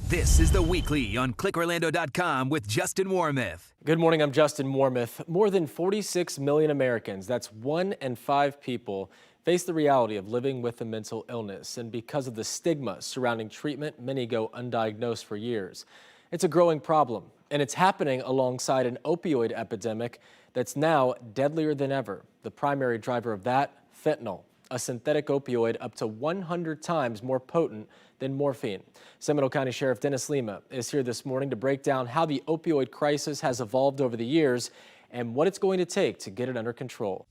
This is The Weekly on ClickOrlando.com with Justin Warmoth. Good morning, I'm Justin Warmoth. More than 46 million Americans, that's 1 in 5 people, face the reality of living with a mental illness. And because of the stigma surrounding treatment, many go undiagnosed for years. It's a growing problem, and it's happening alongside an opioid epidemic that's now deadlier than ever. The primary driver of that, fentanyl, a synthetic opioid up to 100 times more potent than morphine. Seminole County Sheriff Dennis Lemma is here this morning to break down how the opioid crisis has evolved over the years and what it's going to take to get it under control.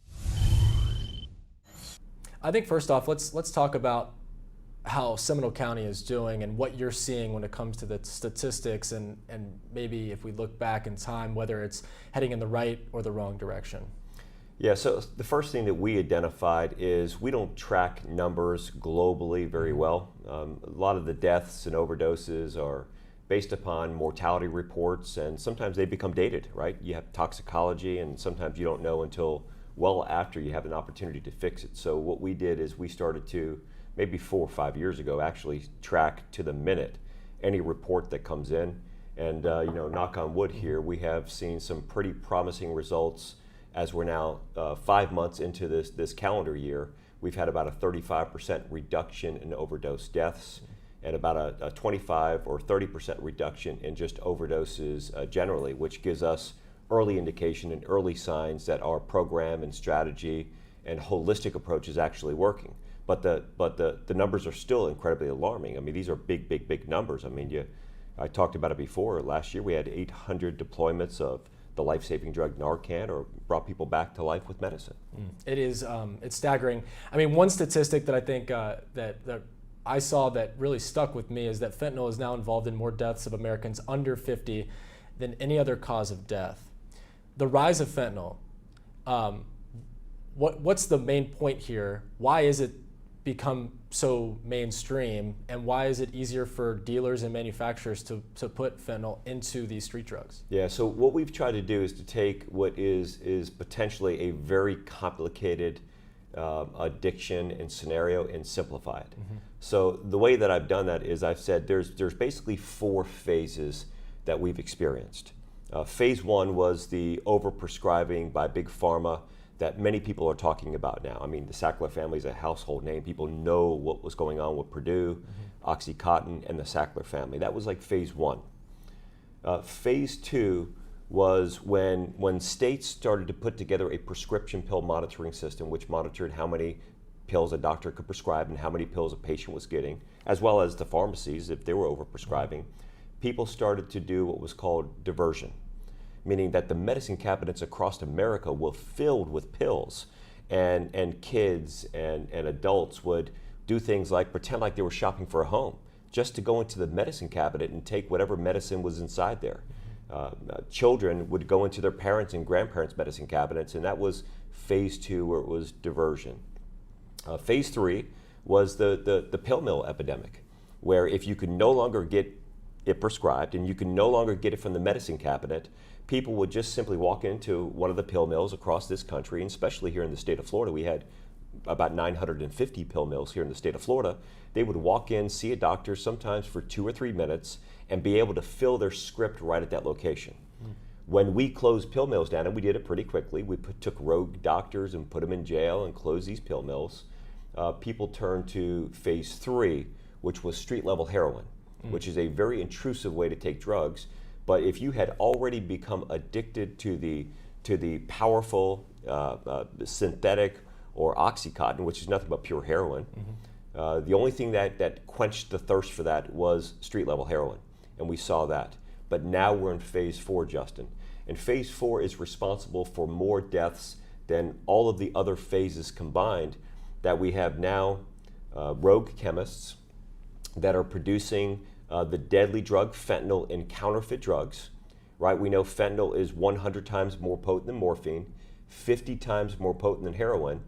I think first off, let's talk about how Seminole County is doing and what you're seeing when it comes to the statistics and maybe if we look back in time, whether it's heading in the right or the wrong direction. Yeah, so the first thing that we identified is we don't track numbers globally very well. A lot of the deaths and overdoses are based upon mortality reports, and sometimes they become dated, right? You have toxicology, and sometimes you don't know until well after you have an opportunity to fix it. So what we did is we started to, maybe 4 or 5 years ago, actually track to the minute any report that comes in. And knock on wood here, we have seen some pretty promising results. As we're now 5 months into this calendar year, we've had about a 35% reduction in overdose deaths and about a 25 or 30% reduction in just overdoses generally, which gives us early indication and early signs that our program and strategy and holistic approach is actually working. But the numbers are still incredibly alarming. I mean, these are big numbers. I mean, I talked about it before. Last year we had 800 deployments of the life-saving drug Narcan, or brought people back to life with medicine. It is, it's staggering. I mean, one statistic that I think that I saw that really stuck with me is that fentanyl is now involved in more deaths of Americans under 50 than any other cause of death. The rise of fentanyl, what's the main point here? Why is it become so mainstream, and why is it easier for dealers and manufacturers to put fentanyl into these street drugs? Yeah, so what we've tried to do is to take what is potentially a very complicated addiction and scenario and simplify it. So the way that I've done that is I've said there's basically 4 phases that we've experienced. Phase 1 was the overprescribing by big pharma that many people are talking about now. I mean, the Sackler family is a household name. People know what was going on with Purdue, OxyContin, and the Sackler family. That was like phase 1. Phase 2 was when states started to put together a prescription pill monitoring system, which monitored how many pills a doctor could prescribe and how many pills a patient was getting, as well as the pharmacies, if they were overprescribing. People started to do what was called diversion, meaning that the medicine cabinets across America were filled with pills, and kids and adults would do things like pretend like they were shopping for a home just to go into the medicine cabinet and take whatever medicine was inside there. Children would go into their parents' and grandparents' medicine cabinets, and that was phase 2, where it was diversion. Phase 3 was the pill mill epidemic, where if you could no longer get it prescribed and you can no longer get it from the medicine cabinet, people would just simply walk into one of the pill mills across this country, and especially here in the state of Florida. We had about 950 pill mills here in the state of Florida. They would walk in, see a doctor, sometimes for 2 or 3 minutes, and be able to fill their script right at that location. When we closed pill mills down, and we did it pretty quickly, we took rogue doctors and put them in jail and closed these pill mills. People turned to phase 3, which was street-level heroin, which is a very intrusive way to take drugs. But if you had already become addicted to the powerful synthetic or OxyContin, which is nothing but pure heroin, the only thing that quenched the thirst for that was street-level heroin, and we saw that. But now we're in phase 4, Justin, and phase 4 is responsible for more deaths than all of the other phases combined. That we have now rogue chemists that are producing the deadly drug fentanyl in counterfeit drugs, right? We know fentanyl is 100 times more potent than morphine, 50 times more potent than heroin,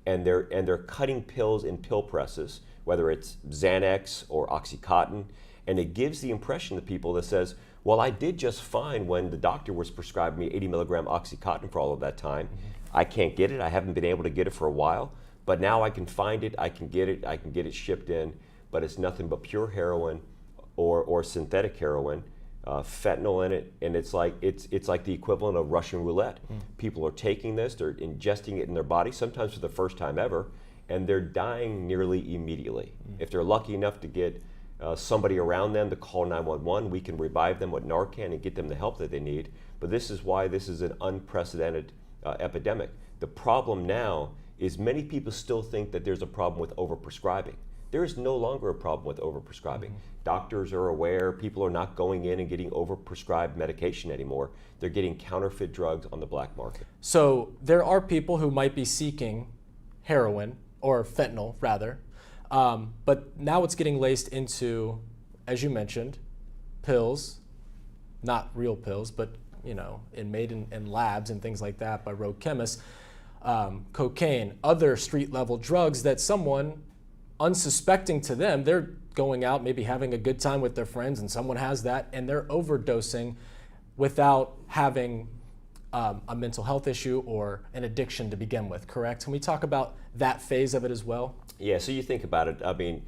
and they're cutting pills in pill presses, whether it's Xanax or OxyContin, and it gives the impression to people that says, well, I did just fine when the doctor was prescribing me 80 milligram OxyContin for all of that time. I can't get it. I haven't been able to get it for a while, but now I can find it. I can get it shipped in, but it's nothing but pure heroin or synthetic heroin, fentanyl in it, and it's like the equivalent of Russian roulette. People are taking this, they're ingesting it in their body, sometimes for the first time ever, and they're dying nearly immediately. If they're lucky enough to get somebody around them to call 911, we can revive them with Narcan and get them the help that they need. But this is why this is an unprecedented epidemic. The problem now is many people still think that there's a problem with overprescribing. There is no longer a problem with overprescribing. Doctors are aware, people are not going in and getting overprescribed medication anymore. They're getting counterfeit drugs on the black market. So there are people who might be seeking heroin, or fentanyl rather, but now it's getting laced into, as you mentioned, pills, not real pills, but made in labs and things like that by rogue chemists, cocaine, other street level drugs that someone unsuspecting to them, they're going out, maybe having a good time with their friends, and someone has that, and they're overdosing without having a mental health issue or an addiction to begin with, correct? Can we talk about that phase of it as well? Yeah, so you think about it, I mean,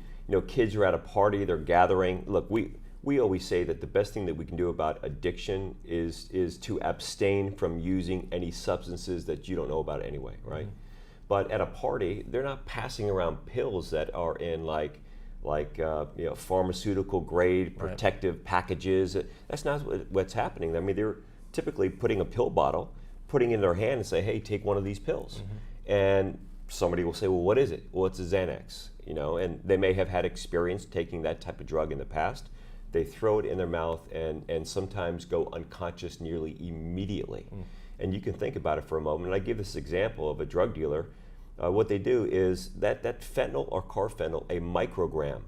kids are at a party, they're gathering. Look, we always say that the best thing that we can do about addiction is to abstain from using any substances that you don't know about anyway, right? But at a party, they're not passing around pills that are in like pharmaceutical grade protective packages. That's not what's happening. I mean, they're typically putting a pill bottle, putting it in their hand and say, hey, take one of these pills. And somebody will say, well, what is it? Well, it's a Xanax, and they may have had experience taking that type of drug in the past. They throw it in their mouth and sometimes go unconscious nearly immediately. And you can think about it for a moment. And I give this example of a drug dealer. What they do is that fentanyl or carfentanil, a microgram,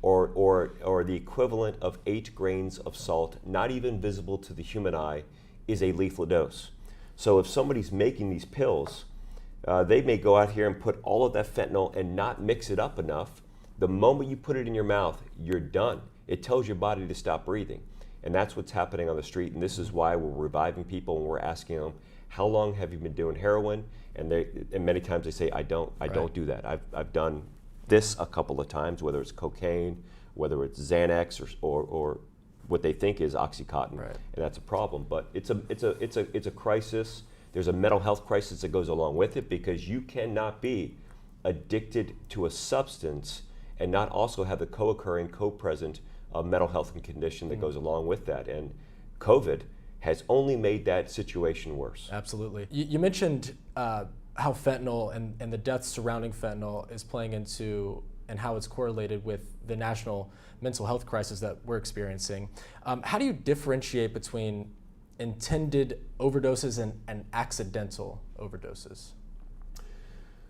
or the equivalent of 8 grains of salt, not even visible to the human eye, is a lethal dose. So if somebody's making these pills, they may go out here and put all of that fentanyl and not mix it up enough. The moment you put it in your mouth, you're done. It tells your body to stop breathing. And that's what's happening on the street. And this is why we're reviving people and we're asking them, how long have you been doing heroin? And many times they say, I don't do that. I've done this a couple of times, whether it's cocaine, whether it's Xanax or what they think is Oxycontin. And that's a problem. But it's a crisis. There's a mental health crisis that goes along with it, because you cannot be addicted to a substance and not also have the co-occurring, co-present mental health condition that goes along with that. And COVID has only made that situation worse. Absolutely. You mentioned how fentanyl and the deaths surrounding fentanyl is playing into, and how it's correlated with the national mental health crisis that we're experiencing. How do you differentiate between intended overdoses and accidental overdoses?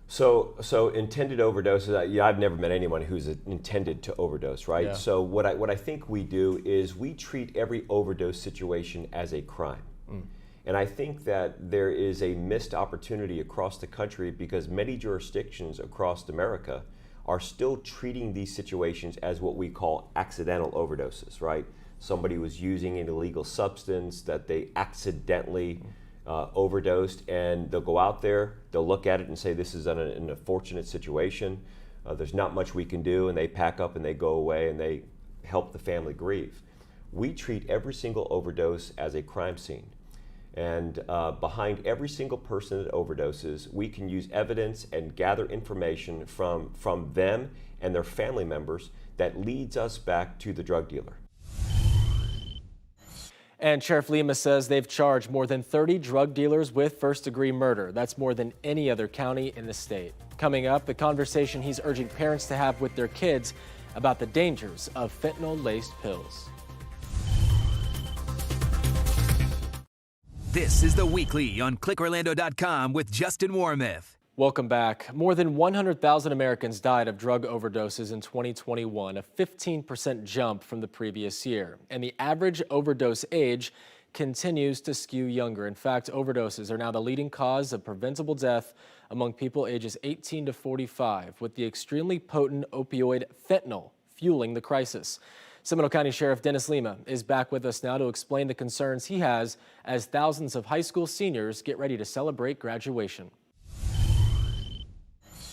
So intended overdoses, I've never met anyone who's intended to overdose, right? Yeah. So what I think we do is we treat every overdose situation as a crime. And I think that there is a missed opportunity across the country, because many jurisdictions across America are still treating these situations as what we call accidental overdoses, right? Somebody was using an illegal substance that they accidentally overdosed, and they'll go out there, they'll look at it and say, this is an unfortunate situation, there's not much we can do, and they pack up and they go away and they help the family grieve. We treat every single overdose as a crime scene. And behind every single person that overdoses, we can use evidence and gather information from them and their family members that leads us back to the drug dealer. And Sheriff Lemma says they've charged more than 30 drug dealers with first-degree murder. That's more than any other county in the state. Coming up, the conversation he's urging parents to have with their kids about the dangers of fentanyl-laced pills. This is The Weekly on ClickOrlando.com with Justin Warmoth. Welcome back. More than 100,000 Americans died of drug overdoses in 2021, a 15% jump from the previous year. And the average overdose age continues to skew younger. In fact, overdoses are now the leading cause of preventable death among people ages 18 to 45, with the extremely potent opioid fentanyl fueling the crisis. Seminole County Sheriff Dennis Lemma is back with us now to explain the concerns he has as thousands of high school seniors get ready to celebrate graduation.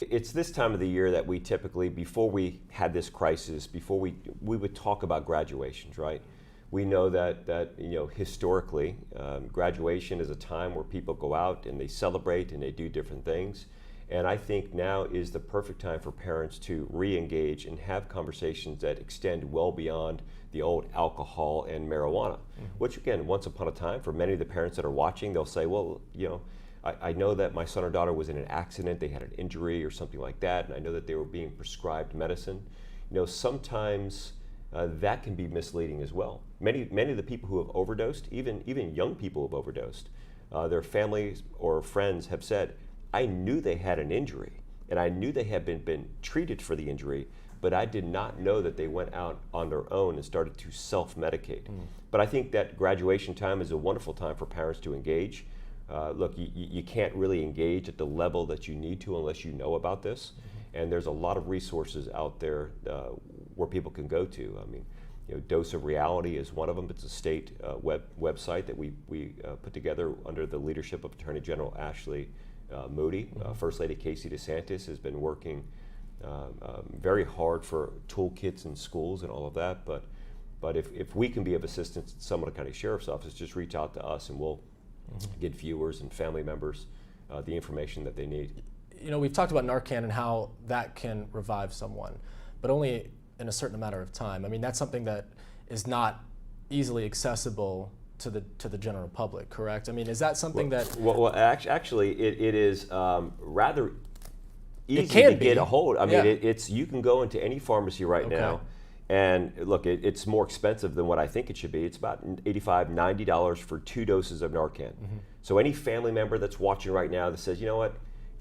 It's this time of the year that we typically, before we had this crisis, before we would talk about graduations, right? We know that historically, graduation is a time where people go out and they celebrate and they do different things. And I think now is the perfect time for parents to re-engage and have conversations that extend well beyond the old alcohol and marijuana, which again, once upon a time, for many of the parents that are watching, they'll say, well, I know that my son or daughter was in an accident, they had an injury or something like that, and I know that they were being prescribed medicine. Sometimes that can be misleading as well. Many of the people who have overdosed, even young people who have overdosed, their families or friends have said, I knew they had an injury, and I knew they had been treated for the injury, but I did not know that they went out on their own and started to self-medicate. But I think that graduation time is a wonderful time for parents to engage. Look, you can't really engage at the level that you need to unless you know about this. And there's a lot of resources out there where people can go to. I mean, Dose of Reality is one of them. It's a state website that we put together under the leadership of Attorney General Ashley Moody. First Lady Casey DeSantis has been working very hard for toolkits in schools and all of that. But if we can be of assistance to Seminole County Sheriff's Office, just reach out to us and we'll get viewers and family members the information that they need. We've talked about Narcan and how that can revive someone, but only in a certain amount of time. I mean, that's something that is not easily accessible to the general public, correct? I mean, is that something actually, it is rather easy to get a hold. I mean, it's you can go into any pharmacy right now, and look, it's more expensive than what I think it should be. It's about $85, $90 for 2 doses of Narcan. So any family member that's watching right now that says, you know what,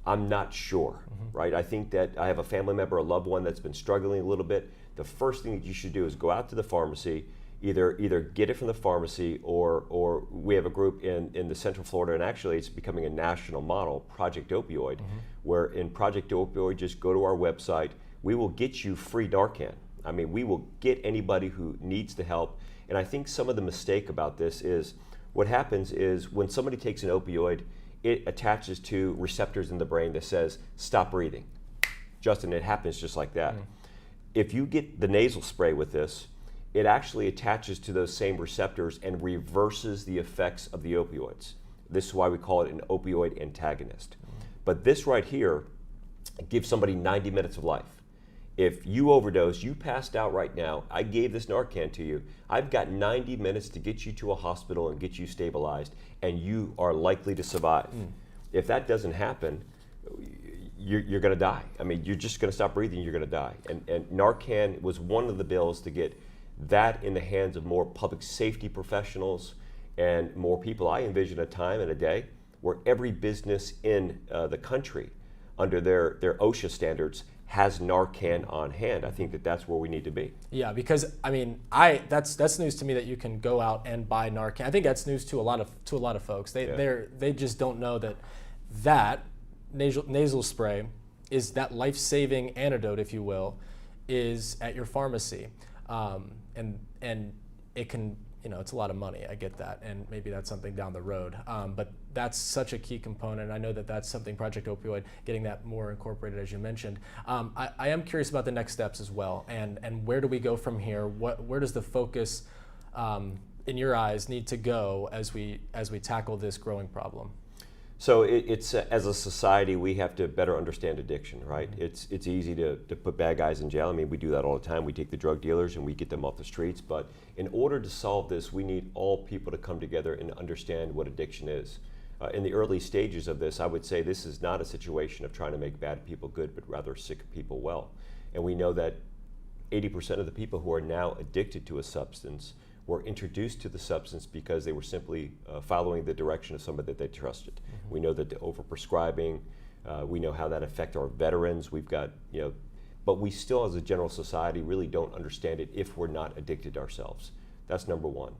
I'm not sure, right? I think that I have a family member, a loved one that's been struggling a little bit. The first thing that you should do is go out to the pharmacy, either get it from the pharmacy or we have a group in the Central Florida, and actually it's becoming a national model, Project Opioid, where in Project Opioid, just go to our website, we will get you free Narcan. I mean, we will get anybody who needs the help. And I think some of the mistake about this is what happens is when somebody takes an opioid, it attaches to receptors in the brain that says, stop breathing. Justin, it happens just like that. If you get the nasal spray with this, it actually attaches to those same receptors and reverses the effects of the opioids. This is why we call it an opioid antagonist. But this right here gives somebody 90 minutes of life. If you overdose, you passed out right now, I gave this Narcan to you, I've got 90 minutes to get you to a hospital and get you stabilized, and you are likely to survive. If that doesn't happen, you're going to die. I mean, you're just going to stop breathing, you're going to die. And Narcan was one of the bills to get that in the hands of more public safety professionals and more people. I envision a time and a day where every business in the country, under their OSHA standards, has Narcan on hand. I think that's where we need to be. Yeah, because I mean, that's news to me that you can go out and buy Narcan. I think that's news to a lot of folks. They just don't know that nasal spray is that life-saving antidote, if you will, is at your pharmacy, and it can. It's a lot of money, I get that, and maybe that's something down the road. But that's such a key component. I know that that's something Project Opioid, getting that more incorporated, as you mentioned. I am curious about the next steps as well, and where do we go from here? Where does the focus, in your eyes, need to go as we tackle this growing problem? So it's as a society, we have to better understand addiction, right? It's easy to put bad guys in jail. I mean, we do that all the time. We take the drug dealers and we get them off the streets. But in order to solve this, we need all people to come together and understand what addiction is. In the early stages of this, I would say this is not a situation of trying to make bad people good, but rather sick people well. And we know that 80% of the people who are now addicted to a substance were introduced to the substance because they were simply following the direction of somebody that they trusted. We know that the overprescribing, we know how that affects our veterans. We've got, but we still as a general society really don't understand it if we're not addicted ourselves. That's number one.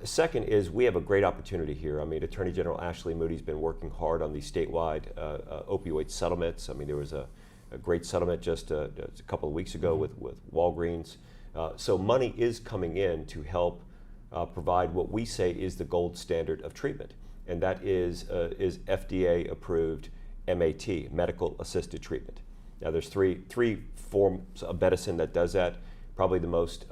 Second is we have a great opportunity here. I mean, Attorney General Ashley Moody's been working hard on these statewide opioid settlements. I mean, there was a great settlement just a couple of weeks ago with Walgreens. So money is coming in to help provide what we say is the gold standard of treatment, and that is FDA approved MAT, medical assisted treatment. Now there's three forms of medicine that does that. Probably the most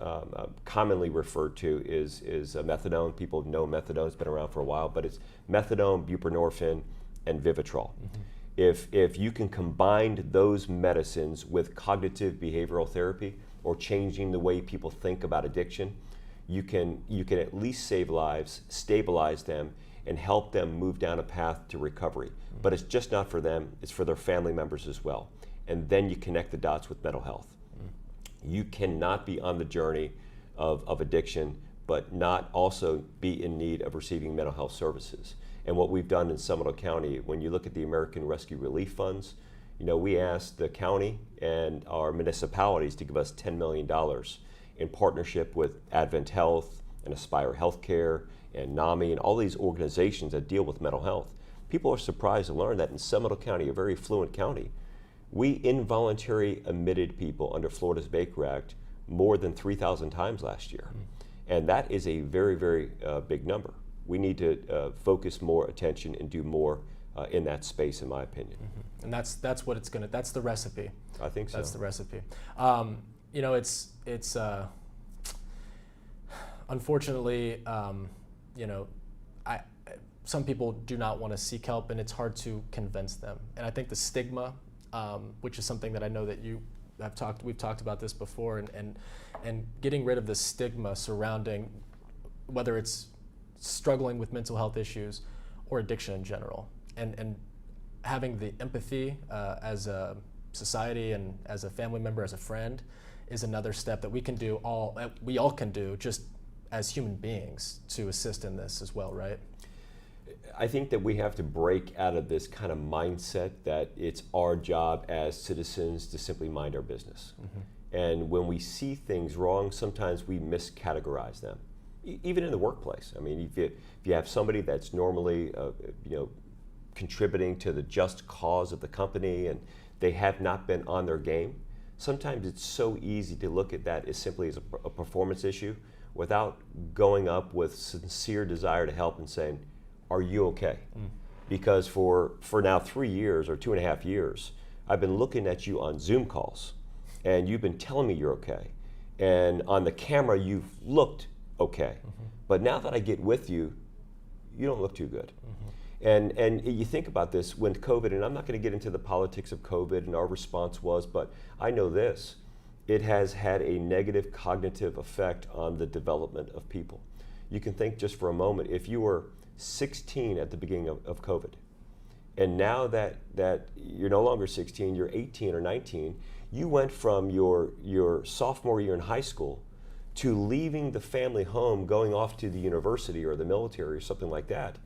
commonly referred to is methadone. People know methadone, it's been around for a while, but it's methadone, buprenorphine, and Vivitrol. If you can combine those medicines with cognitive behavioral therapy or changing the way people think about addiction, you can at least save lives, stabilize them, and help them move down a path to recovery. But it's just not for them, it's for their family members as well. And then you connect the dots with mental health. You cannot be on the journey of addiction but not also be in need of receiving mental health services. And what we've done in Seminole County, when you look at the American Rescue Relief Funds, we asked the county and our municipalities to give us $10 million in partnership with Advent Health and Aspire Healthcare and NAMI and all these organizations that deal with mental health. People are surprised to learn that in Seminole County, a very affluent county, we involuntarily admitted people under Florida's Baker Act more than 3,000 times last year. And that is a very, very big number. We need to focus more attention and do more in that space, in my opinion. And that's what it's gonna. That's the recipe. I think so. That's the recipe. It's unfortunately, some people do not want to seek help, and it's hard to convince them. And I think the stigma, which is something that I know that we've talked about this before, and getting rid of the stigma surrounding whether it's struggling with mental health issues or addiction in general, and having the empathy as a society and as a family member, as a friend, is another step that we all can do just as human beings to assist in this as well, right? I think that we have to break out of this kind of mindset that it's our job as citizens to simply mind our business. And when we see things wrong, sometimes we miscategorize them. Even in the workplace. I mean, if you have somebody that's normally contributing to the just cause of the company and they have not been on their game, sometimes it's so easy to look at that as simply as a performance issue without going up with sincere desire to help and saying, are you okay? Because for now 3 years or 2.5 years, I've been looking at you on Zoom calls and you've been telling me you're okay. And on the camera, you've looked okay. But now that I get with you, you don't look too good. And you think about this when COVID, and I'm not going to get into the politics of COVID and our response was, but I know this, it has had a negative cognitive effect on the development of people. You can think just for a moment, if you were 16 at the beginning of COVID, and now that you're no longer 16, you're 18 or 19, you went from your sophomore year in high school to leaving the family home, going off to the university or the military or something like that,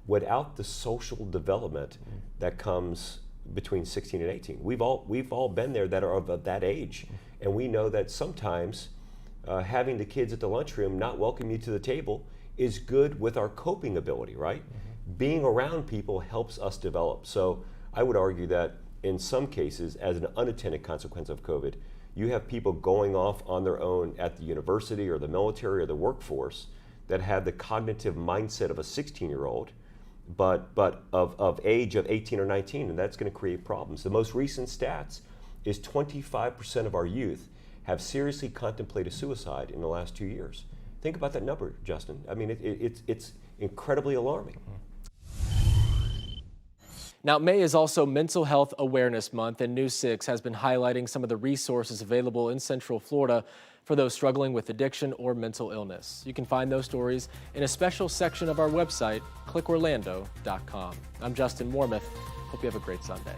without the social development that comes between 16 and 18. We've all been there that are of that age, and we know that sometimes having the kids at the lunchroom not welcome you to the table is good with our coping ability, right? Being around people helps us develop. So I would argue that in some cases, as an unintended consequence of COVID, you have people going off on their own at the university or the military or the workforce that have the cognitive mindset of a 16-year-old, but of age of 18 or 19, and that's going to create problems. The most recent stats is 25% of our youth have seriously contemplated suicide in the last 2 years. Think about that number, Justin. I mean, it's incredibly alarming. Now, May is also Mental Health Awareness Month, and News 6 has been highlighting some of the resources available in Central Florida for those struggling with addiction or mental illness. You can find those stories in a special section of our website, clickorlando.com. I'm Justin Warmoth. Hope you have a great Sunday.